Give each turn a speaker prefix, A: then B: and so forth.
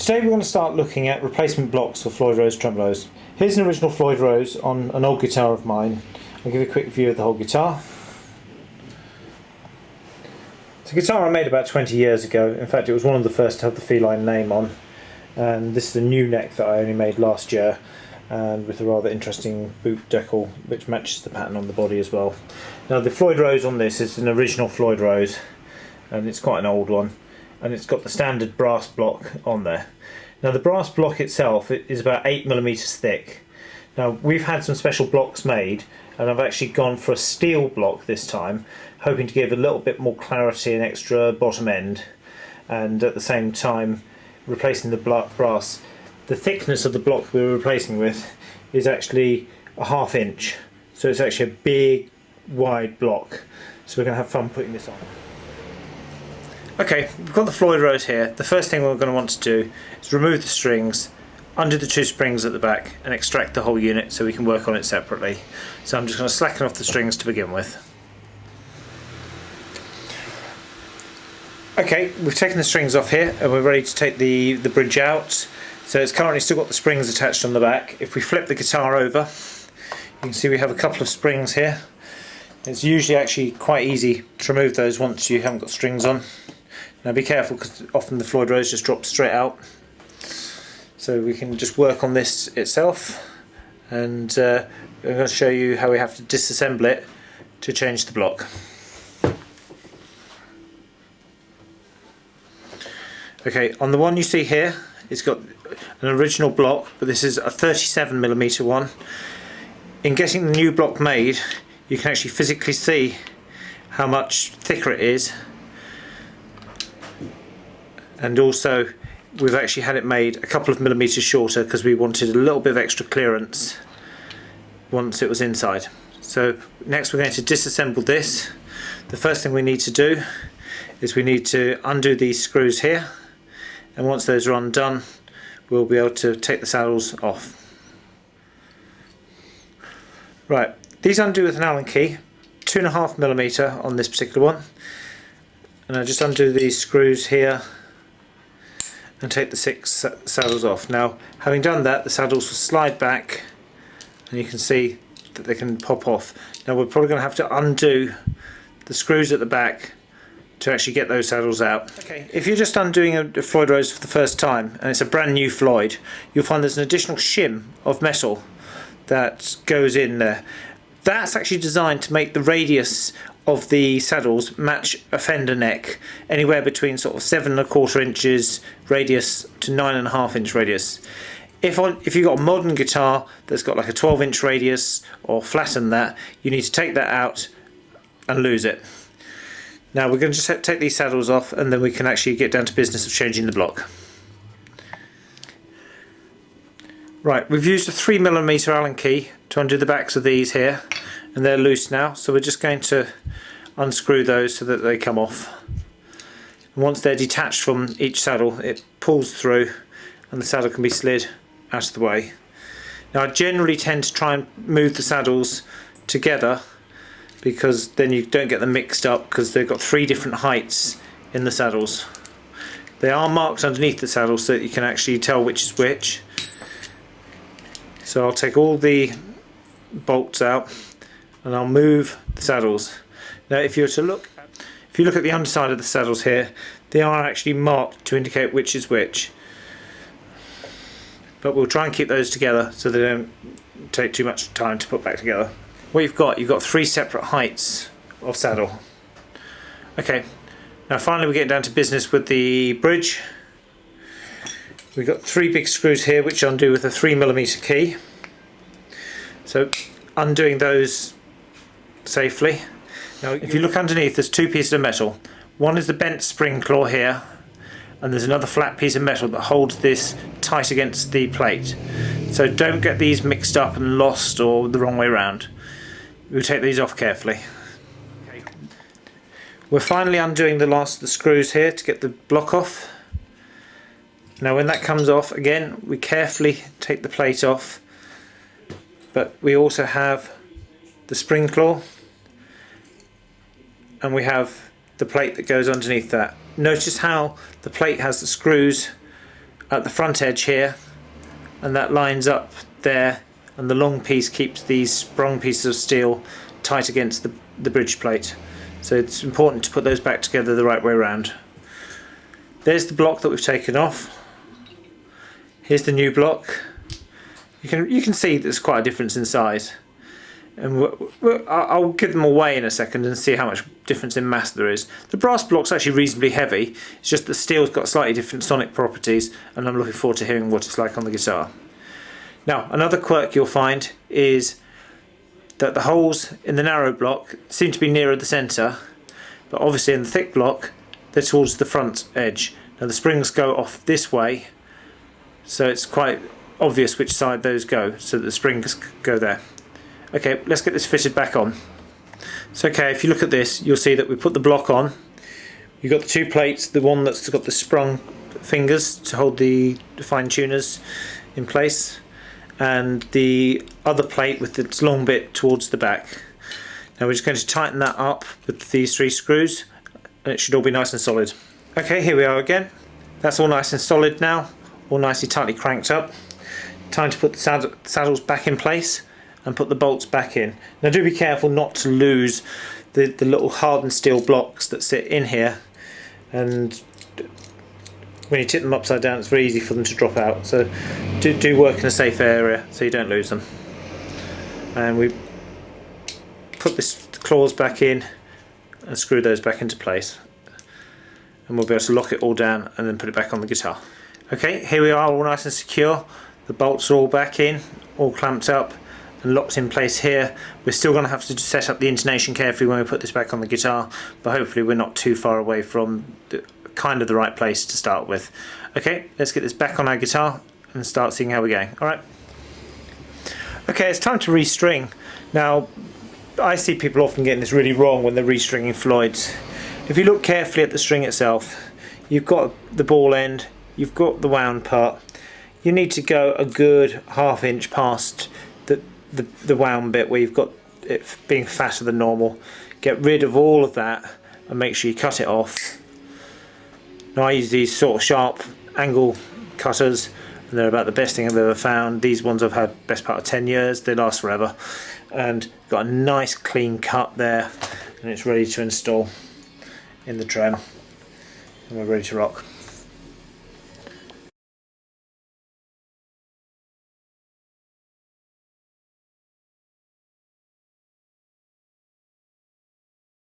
A: Today we're going to start looking at replacement blocks for Floyd Rose tremolos. Here's an original Floyd Rose on an old guitar of mine. I'll give you a quick view of the whole guitar. It's a guitar I made about 20 years ago. In fact, it was one of the first to have the feline name on. And this is a new neck that I only made last year, and with a rather interesting boot decal which matches the pattern on the body as well. Now the Floyd Rose on this is an original Floyd Rose, and it's quite an old one, and it's got the standard brass block on there. Now the brass block itself is about 8mm thick. Now we've had some special blocks made, and I've actually gone for a steel block this time, hoping to give a little bit more clarity and extra bottom end, and at the same time replacing the brass. The thickness of the block we were replacing with is actually a ½ inch, so it's actually a big wide block, so we're going to have fun putting this on. Okay, we've got the Floyd Rose here. The first thing we're going to want to do is remove the strings, undo the 2 springs at the back, and extract the whole unit so we can work on it separately. So I'm just going to slacken off the strings to begin with. Okay, we've taken the strings off here and we're ready to take the bridge out. So it's currently still got the springs attached on the back. If we flip the guitar over, you can see we have a couple of springs here. It's usually actually quite easy to remove those once you haven't got strings on. Now be careful, because often the Floyd Rose just drops straight out. So we can just work on this itself, and I'm going to show you how we have to disassemble it to change the block. Okay, on the one you see here, it's got an original block, but this is a 37mm one. In getting the new block made, you can actually physically see how much thicker it is, and also we've actually had it made a couple of millimeters shorter because we wanted a little bit of extra clearance once it was inside. So next we're going to disassemble this. The first thing we need to do is we need to undo these screws here, and once those are undone we'll be able to take the saddles off. Right, these undo with an Allen key, 2.5mm on this particular one, and I just undo these screws here and take the 6 saddles off. Now having done that, the saddles will slide back and you can see that they can pop off. Now we're probably going to have to undo the screws at the back to actually get those saddles out. Okay, if you're just undoing a Floyd Rose for the first time and it's a brand new Floyd, you'll find there's an additional shim of metal that goes in there. That's actually designed to make the radius of the saddles match a fender neck, anywhere between sort of 7¼ inches radius to 9½ inch radius. If you've got a modern guitar that's got like a 12-inch radius or flatten that, you need to take that out and lose it. Now we're going to just take these saddles off, and then we can actually get down to business of changing the block. Right, we've used a 3mm Allen key to undo the backs of these here, and they're loose now, so we're just going to unscrew those so that they come off. And once they're detached from each saddle, it pulls through and the saddle can be slid out of the way. Now I generally tend to try and move the saddles together, because then you don't get them mixed up, because they've got 3 different heights in the saddles. They are marked underneath the saddle so that you can actually tell which is which. So I'll take all the bolts out and I'll move the saddles. Now if you look at the underside of the saddles here, they are actually marked to indicate which is which. But we'll try and keep those together so they don't take too much time to put back together. What you've got 3 separate heights of saddle. Okay, now finally we're getting down to business with the bridge. We've got 3 big screws here which undo with a 3mm key. So undoing those safely. Now if you look underneath, there's 2 pieces of metal. One is the bent spring claw here, and there's another flat piece of metal that holds this tight against the plate. So don't get these mixed up and lost or the wrong way around. We'll take these off carefully. Okay. We're finally undoing the last of the screws here to get the block off. Now when that comes off, again we carefully take the plate off, but we also have the spring claw and we have the plate that goes underneath that. Notice how the plate has the screws at the front edge here, and that lines up there, and the long piece keeps these sprung pieces of steel tight against the bridge plate. So it's important to put those back together the right way around. There's the block that we've taken off. Here's the new block. You can see there's quite a difference in size, and I'll give them away in a second and see how much difference in mass there is. The brass block's actually reasonably heavy, it's just the steel's got slightly different sonic properties, and I'm looking forward to hearing what it's like on the guitar. Now, another quirk you'll find is that the holes in the narrow block seem to be nearer the centre, but obviously in the thick block they're towards the front edge. Now the springs go off this way, so it's quite obvious which side those go, so that the springs go there. Okay, let's get this fitted back on. So okay, if you look at this, you'll see that we put the block on. You've got the two plates, the one that's got the sprung fingers to hold the fine tuners in place, and the other plate with its long bit towards the back. Now we're just going to tighten that up with these 3 screws, and it should all be nice and solid. Okay, here we are again. That's all nice and solid now, all nicely tightly cranked up. Time to put the saddles back in place and put the bolts back in. Now do be careful not to lose the little hardened steel blocks that sit in here, and when you tip them upside down it's very easy for them to drop out, so do work in a safe area so you don't lose them. And we put the claws back in and screw those back into place, and we'll be able to lock it all down and then put it back on the guitar. Okay, here we are, all nice and secure. The bolts are all back in, all clamped up and locked in place here. We're still going to have to set up the intonation carefully when we put this back on the guitar, but hopefully we're not too far away from kind of the right place to start with. Okay, let's get this back on our guitar and start seeing how we're going. Alright. Okay, it's time to restring. Now, I see people often getting this really wrong when they're restringing Floyds. If you look carefully at the string itself, you've got the ball end, you've got the wound part. You need to go a good ½ inch past the wound bit where you've got it being fatter than normal. Get rid of all of that and make sure you cut it off. Now I use these sort of sharp angle cutters, and they're about the best thing I've ever found. These ones I've had best part of 10 years, they last forever, and got a nice clean cut there, and it's ready to install in the trem, and we're ready to rock.